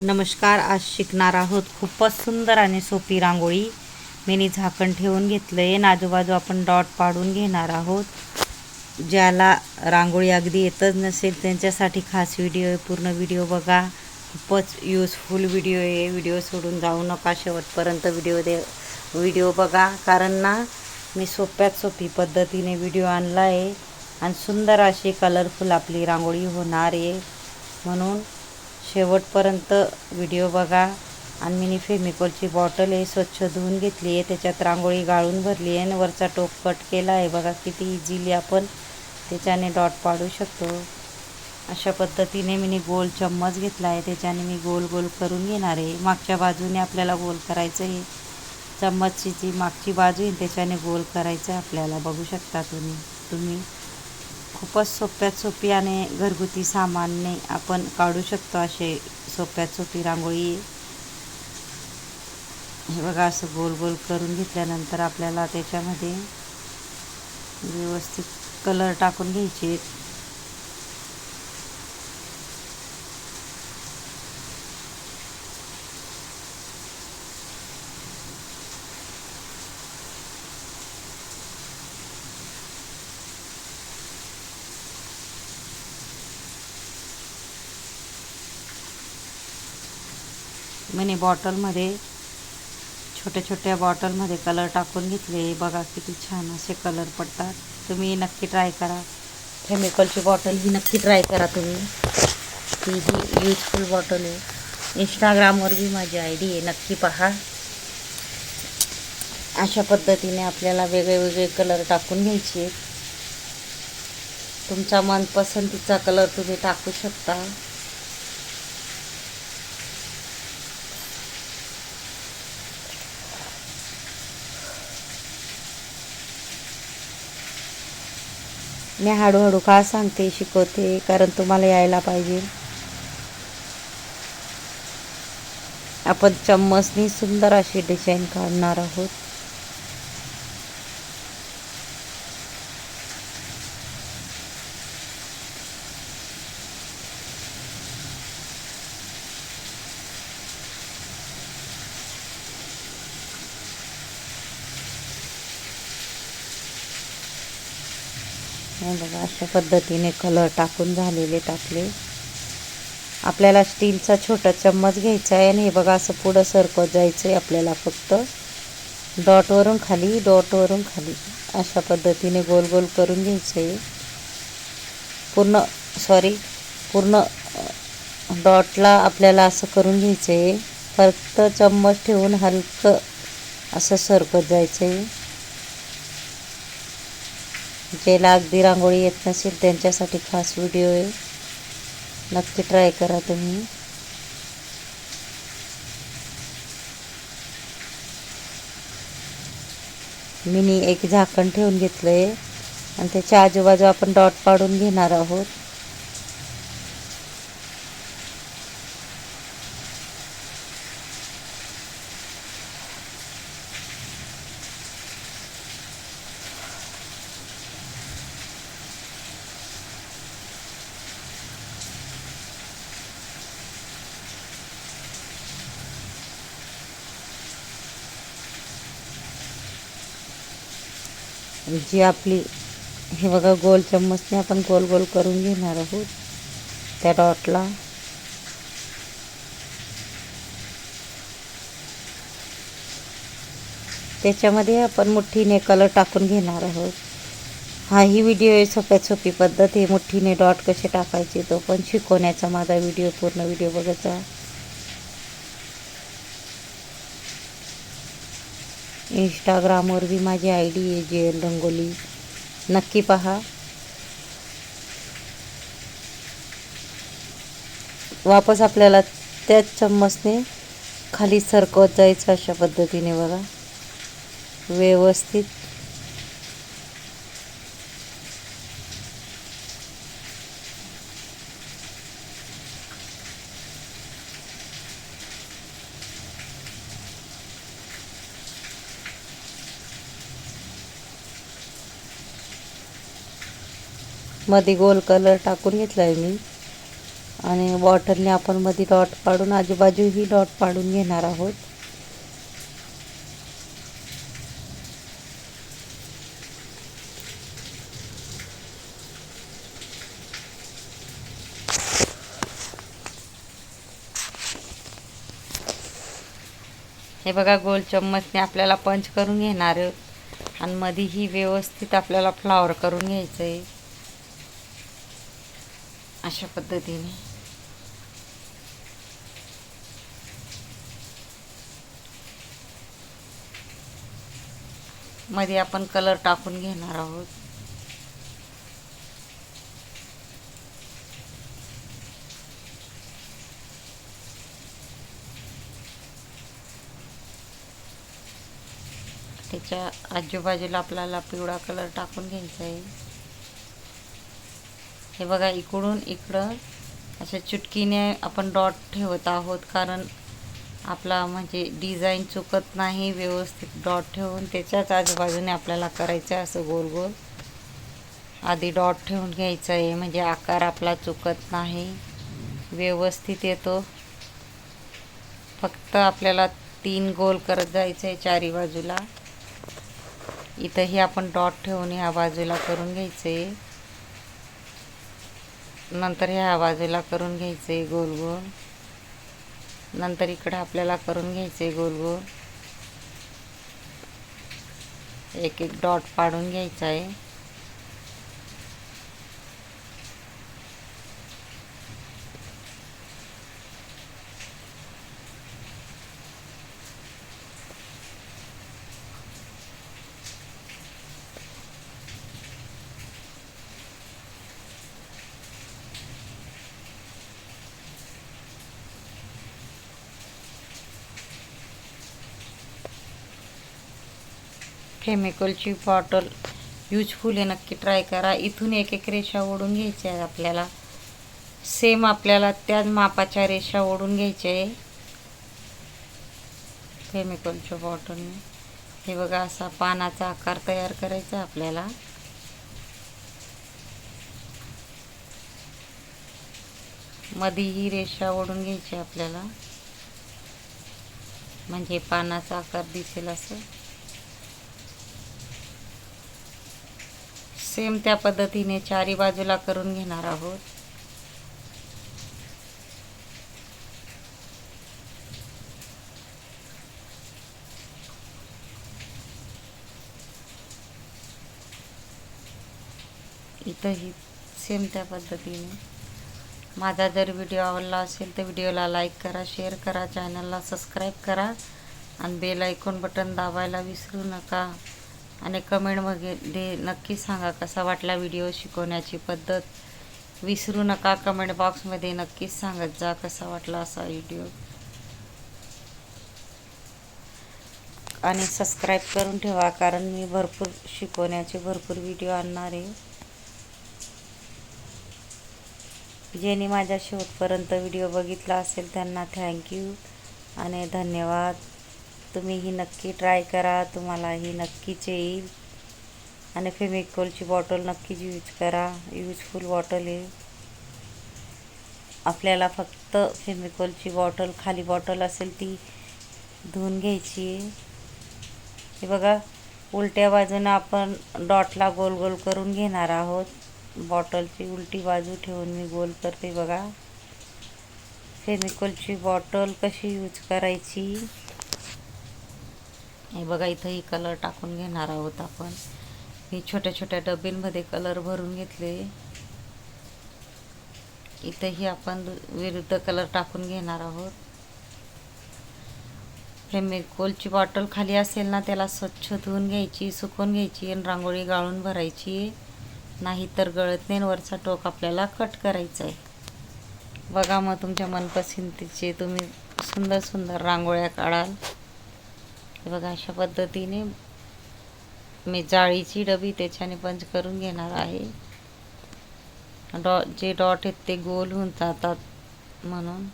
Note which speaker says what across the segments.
Speaker 1: नमस्कार. आज शिकणार आहोत खूपच सुंदर आणि सोपी रांगोळी. मी झाकण ठेवून घेतलं आहे. आजूबाजू आपण डॉट पाडून घेणार आहोत. ज्याला रांगोळी अगदी येतच नसेल त्यांच्यासाठी खास व्हिडिओ आहे. पूर्ण व्हिडिओ बघा. खूपच युजफुल व्हिडिओ आहे. व्हिडिओ सोडून जाऊ नका. शेवटपर्यंत व्हिडिओ बघा. कारण ना मी सोप्यात सोपी पद्धतीने व्हिडिओ आणला आहे आणि सुंदर अशी कलरफुल आपली रांगोळी होणार आहे. म्हणून शेवटपर्यंत व्हिडिओ बघा. आणि मी फेमिकॉलची बॉटल आहे, स्वच्छ धुवून घेतली आहे. त्याच्यात रांगोळी गाळून भरली आहे आणि वरचा टोप कट केला आहे. बघा किती इझिली आपण त्याच्याने डॉट पाडू शकतो. अशा पद्धतीने मी गोल चम्मच घेतला आहे, त्याच्याने मी गोल गोल करून घेणार आहे. मागच्या बाजूने आपल्याला गोल करायचं आहे. चम्मचची जी मागची बाजू आहे त्याच्याने गोल करायचं आहे आपल्याला. बघू शकता तुम्ही खूपच सोप्यात सोपी आणि घरगुती सामानने आपण काढू शकतो असे सोप्यात सोपी रांगोळी. हे बघा, असं गोल गोल करून घेतल्यानंतर आपल्याला त्याच्यामध्ये व्यवस्थित कलर टाकून घ्यायचे. मिनी बॉटलमध्ये छोट्या बॉटलमध्ये कलर टाकून घेतले. बघा किती छान असे कलर पडतात. तुम्ही नक्की ट्राय करा. केमिकलची बॉटल ही नक्की ट्राय करा तुम्ही. ही युजफुल बॉटल आहे. इंस्टाग्रामवर बी माझी ID आहे, नक्की पहा. अशा पद्धतीने आपल्याला वेगळे कलर टाकून घ्यायचे. तुमचा मनपसंतीचा कलर तुम्ही टाकू शकता. मी हळूहळू का सांगते, शिकवते, कारण तुम्हाला यायला पाहिजे. आपण चम्मचनी सुंदर अशी डिझाईन काढणार आहोत. बघा, अशा पद्धतीने कलर टाकून झालेले टाकले. आपल्याला स्टीलचा छोटा चम्मच घ्यायचा आहे आणि हे बघा असं पुढं सरकत जायचं आहे आपल्याला. फक्त डॉटवरून खाली अशा पद्धतीने गोल गोल करून घ्यायचं आहे. पूर्ण डॉटला आपल्याला असं करून घ्यायचं आहे. फक्त चम्मच ठेवून हलकं असं सरकत जायचं आहे. ज्याला अगदी रांगोळी येत नसेल त्यांच्यासाठी खास व्हिडिओ आहे, नक्की ट्राय करा तुम्ही. मी एक झाकण ठेवून घेतलं आहे आणि त्याच्या आजूबाजू आपण डॉट पाडून घेणार आहोत. जी आपली हे बघा गोल चम्मचने आपण गोल गोल करून घेणार आहोत त्या डॉटला. त्याच्यामध्ये आपण मुठ्ठीने कलर टाकून घेणार आहोत. ही व्हिडिओ आहे सोप्यात सोपी पद्धत आहे. मुठ्ठीने डॉट कसे टाकायचे तो पण शिकवण्याचा माझा व्हिडिओ. पूर्ण व्हिडिओ बघायचा. इंस्टाग्रामवर बी माझी ID आहे, JL रंगोली, नक्की पहा. वापस आपल्याला त्याच चम्मचने खाली सरकवत जायचं अशा पद्धतीने. बघा व्यवस्थित. मध्ये गोल कलर टाकून घेतला आहे मी आणि बॉटलने आपण मध्ये डॉट पाडून आजूबाजूही डॉट पाडून घेणार आहोत. हे बघा, गोल चम्मचने आपल्याला पंच करून घेणार आहोत आणि मध्येही व्यवस्थित आपल्याला फ्लावर करून घ्यायचं आहे अशा पद्धतीने. मध्ये आपण कलर टाकून घेणार आहोत. त्याच्या आजूबाजूला आपल्याला पिवळा कलर टाकून घ्यायचा आहे. हे बघा, इकडून इकडं अशा चुटकीने आपण डॉट ठेवत आहोत, कारण आपला म्हणजे डिझाईन चुकत नाही. व्यवस्थित डॉट ठेवून त्याच्याच आजूबाजूने आपल्याला करायचं आहे असं गोल गोल. आधी डॉट ठेवून घ्यायचं आहे म्हणजे आकार आपला चुकत नाही, व्यवस्थित येतो. फक्त आपल्याला 3 गोल करत जायचं आहे चारी बाजूला. इथंही आपण डॉट ठेवून ह्या बाजूला करून घ्यायचं आहे, नंतर ह्या बाजूला करून घ्यायचं आहे गोल गोल, नंतर इकडे आपल्याला करून घ्यायचं आहे गोल गोल. एक एक डॉट पाडून घ्यायचा आहे. फेमिकॉलची बॉटल यूजफुल आहे, नक्की ट्राय करा. इथून एक एक रेषा ओढून घ्यायच्या आहे आपल्याला. सेम आपल्याला त्याच मापाच्या रेषा ओढून घ्यायच्या आहे फेमिकॉलच्या बॉटलने. हे बघा, असा पानाचा आकार तयार करायचा आपल्याला. मध्ये ही रेषा ओढून घ्यायची आपल्याला, म्हणजे पानाचा आकार दिसेल असं. सेम त्या पद्धतीने चारी बाजूला करून घेणार आहोत. इथंही सेम त्या पद्धतीने. माझा जर व्हिडिओ आवडला असेल तर व्हिडिओला लाईक करा, शेअर करा, चॅनलला सबस्क्राईब करा आणि बेल आयकॉन बटन दाबायला विसरू नका. आणि कमेंटमध्ये नक्की सांगा कसा वाटला व्हिडिओ, शिकवण्याची पद्धत. विसरू नका, कमेंट बॉक्समध्ये नक्कीच सांगत जा कसा वाटला असा व्हिडिओ. आणि सबस्क्राईब करून ठेवा, कारण मी भरपूर शिकवण्याचे भरपूर व्हिडिओ आणणार आहे. ज्यांनी माझ्या शेवटपर्यंत व्हिडिओ बघितला असेल त्यांना थँक्यू आणि धन्यवाद. तुम्हीही नक्की ट्राय करा, तुम्हालाही नक्कीच येईल. आणि फेमिकॉलची बॉटल नक्कीच यूज करा, यूजफुल बॉटल आहे. आपल्याला फक्त फेमिकॉलची बॉटल, खाली बॉटल असेल ती धुवून घ्यायची आहे. हे बघा, उलट्या बाजूनं आपण डॉटला गोल गोल करून घेणार आहोत. बॉटलची उलटी बाजू ठेवून मी गोल करते. बघा, फेमिकॉलची बॉटल कशी यूज करायची. हे बघा, इथंही कलर टाकून घेणार आहोत आपण. मी छोट्या छोट्या डब्यांमध्ये कलर भरून घेतले. इथंही आपण विरुद्ध कलर टाकून घेणार आहोत. फेमिकॉलची बॉटल खाली असेल ना, त्याला स्वच्छ धुवून घ्यायची, सुकवून घ्यायची आणि रांगोळी गाळून भरायची, नाही तर गळत नाही. वरचा टोक आपल्याला कट करायचा आहे. बघा, मग तुमच्या मनपसंतीचे तुम्ही सुंदर सुंदर रांगोळ्या काढाल. हे बघा, अशा पद्धतीने मी जाळीची डबी त्याच्याने पंच करून घेणार आहे. जे डॉट आहेत ते गोल होऊन जातात म्हणून.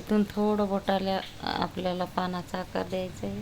Speaker 1: इथून थोडं बोटाला आपल्याला पानाचा आकार द्यायचा आहे.